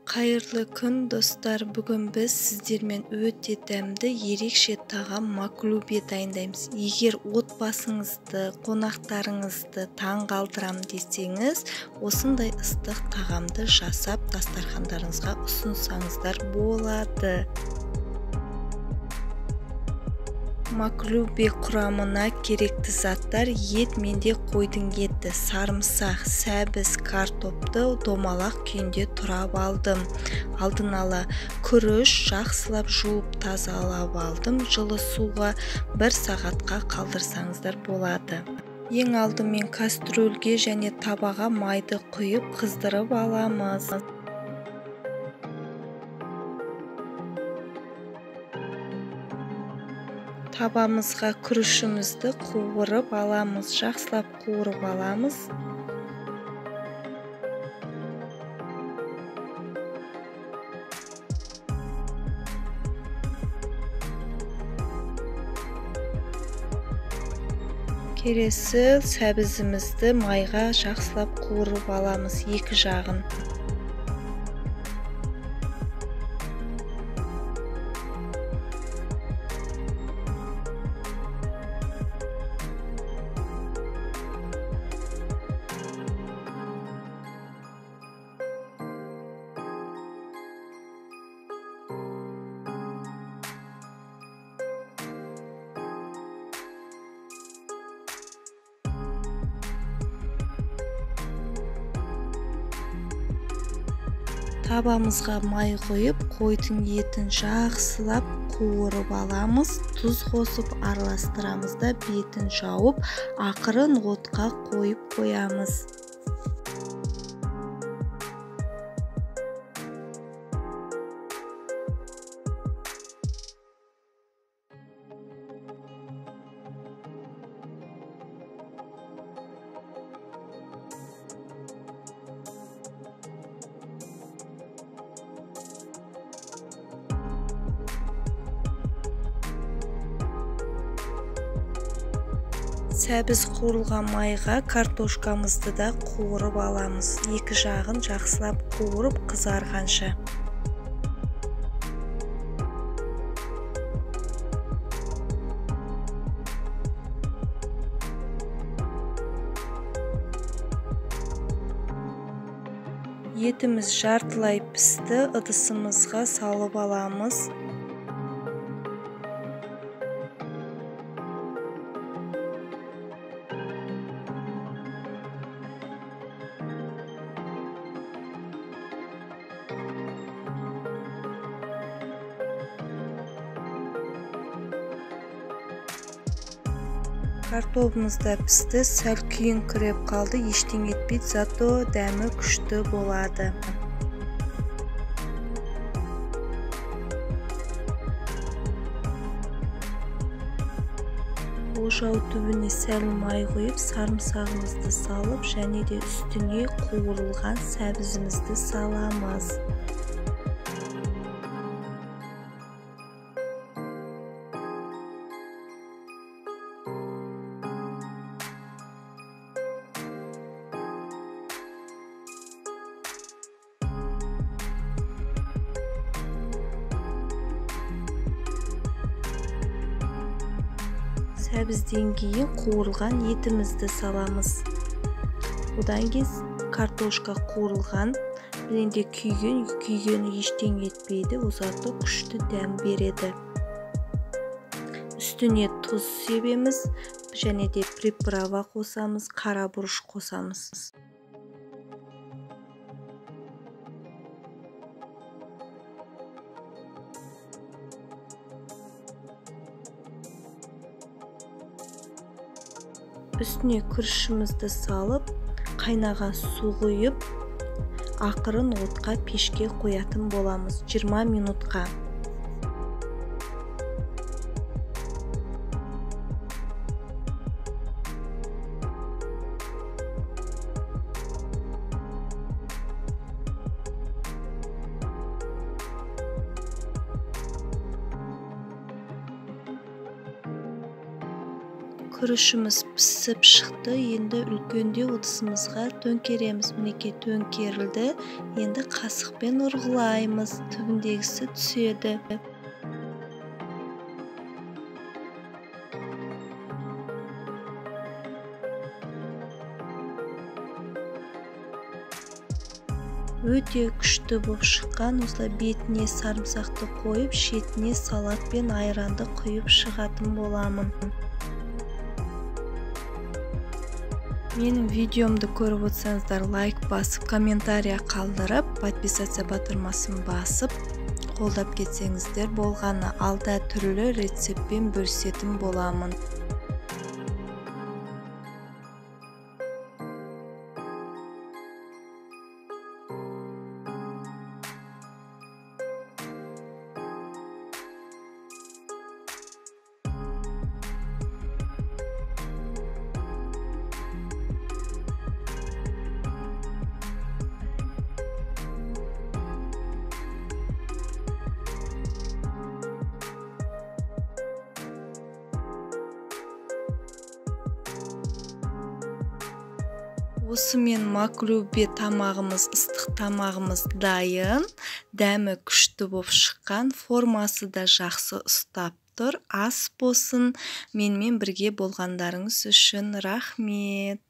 Қайырлы күн достар, бүгін біз сіздермен өте дәмді ерекше тағам маклубе дайындаймыз. Егер отбасыңызды, қонақтарыңызды таңғалдырам десеңіз, осындай ыстық тағамды жасап дастархандарыңызға ұсынсаңыздар болады. Маклубе құрамына керекті заттар: ет, менде қойдың еті, сарымсақ, сәбіз, картопты домалақ күйінде турап алдым. Алдын ала күріш жақсылап жуып тазалап алдым. Жылы суға 1 сағатқа қалдырсаңыздар болады. Ең алдымен кастрөлге және табаға майды құйып қыздырып аламыз. Табамызға күрішімізді қуырып аламыз, жақсылап қуырып аламыз. Келесі сәбізімізді майға жақсылап қуырып аламыз, екі жағын. Табамызға май қойып, қойдың етін жақсылап қуырып аламыз. Тұз қосып араластырамыз да бетін жауып, ақырын отқа қойып қоямыз. Сәбіз қуырылған майға картошкамызды да қуырып аламыз. Екі жағын жақсылап қуырып қызарғанша. Етіміз жартылай пісті, ыдысымызға салып аламыз. Картопымыз да пісті, сәл күйіңкіреп қалды, ештеңе етпейді, зато дәмі күшті болады. Ошау түбіне сәл май қойып, сарымсағымызды салып, және де үстіне қуырылған сәбізімізді саламыз. Сәбізден кейін қуырылған етімізді саламыз. Одан кейін картошка қуырылған, бірінде күйгені ештеңе етпейді, зато күшті дәм береді. Үстіне тұз себеміз, және де приправа қосамыз, қара бұрыш қосамыз. Үстіне күрішімізді салып, қайнаған су құйып, ақырын отқа пешке қоятын боламыз 20 минутқа. күрішіміз пісіп шықты. Енді үлкенде ыдысымызға төңкереміз. Мінекей төңкерілді. Енді қасықпен ұрғылаймыз. Түбіндегісі түседі. Өте күшті болып шыққан. Осылай бетіне сарымсақты қойып, шетіне салат пен айранды құйып шығатын боламын. Менің видеомды көріп отырсаңыздар, лайк басып, комментария қалдырып, подписация батырмасын басып, қолдап кетсеңіздер болғаны. Алда түрлі рецептпен бөлісетін боламын. Осымен маклюбе тамағымыз, ыстық тамағымыз дайын. Дәмі күшті болып шыққан, формасы да жақсы ұстап тұр. Ас болсын. Менімен бірге болғандарыңыз үшін рахмет.